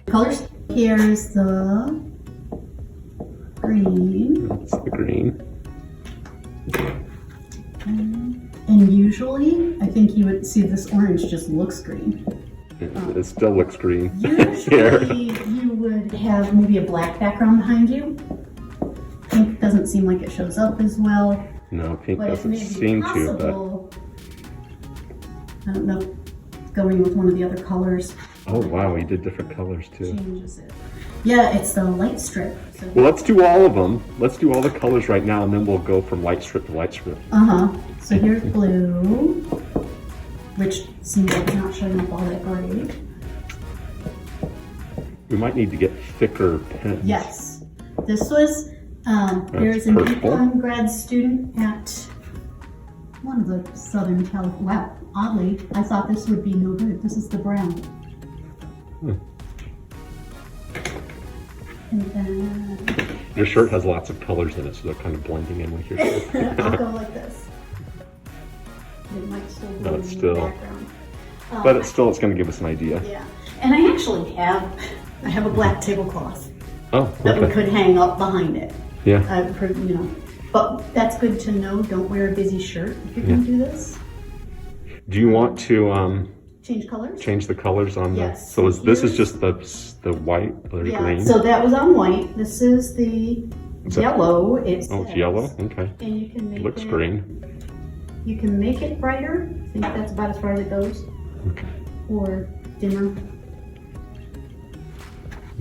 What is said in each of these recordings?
Colors. Here's the green. That's the green. And usually, I think you would see this orange just looks green. It still looks green. Usually, you would have maybe a black background behind you. Pink doesn't seem like it shows up as well. No, pink But it doesn't may be seem to, possible, I don't know, going with one of the other colors. but... Oh wow, we did different colors too. Changes it. Yeah, it's the light strip. So Well, let's do all of them. Let's do all the colors right now, and then we'll go from light strip to light strip. So here's blue, which seems like it's not showing up all that great. We might need to get thicker pens. Yes. This was, there's an purple. econ grad student at one of the Southern California. Wow, oddly, I thought this would be no good. This is the brown. And then Your shirt has lots of colors in it, so they're kind of blending in with your shirt. I'll go like this. It might still be No, it's in still- the background. But it's still, it's going to give us an idea. Yeah, and I actually have a black tablecloth Oh, that we okay. could hang up behind it. Yeah. But that's good to know. Don't wear a busy shirt if you're going to do this. Do you want to Change colors. change the colors on the... Yes. So this is Here's- just the white or the Yeah. green? So that was on white. This is the yellow. Oh, it's yellow? Okay. And you can make Looks it green. You can make it brighter. I think that's about as far as it goes. Okay. Or dimmer.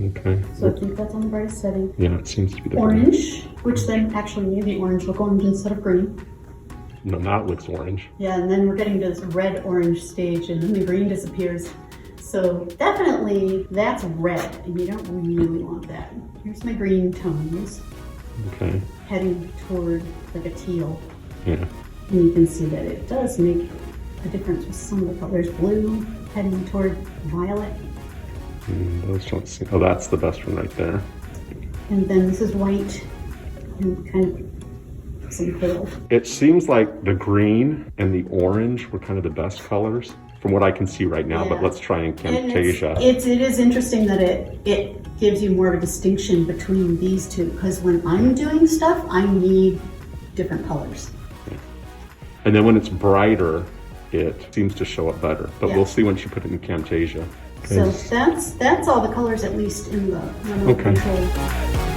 Okay. So I think that's on the brightest setting. Yeah, it seems to be the green. Orange, which then actually made the orange look orange instead of green. No, now it looks orange. Yeah, and then we're getting to this red-orange stage, and then the green disappears. So definitely that's red, and you don't really want that. Here's my green tones, Okay. heading toward like a teal. Yeah. And you can see that it does make a difference with some of the colors. Blue, heading toward violet. Those don't seem... Oh, that's the best one right there. And then this is white, and kind of some purple. It seems like the green and the orange were kind of the best colors from what I can see right now, but Yeah. let's try in And Camtasia. it is interesting that it gives you more of a distinction between these two, because when I'm doing stuff, I need different colors. And then when it's brighter, it seems to show up better. But Yeah. we'll see once you put it in Camtasia. So that's all the colors, at least in the remote Okay. control.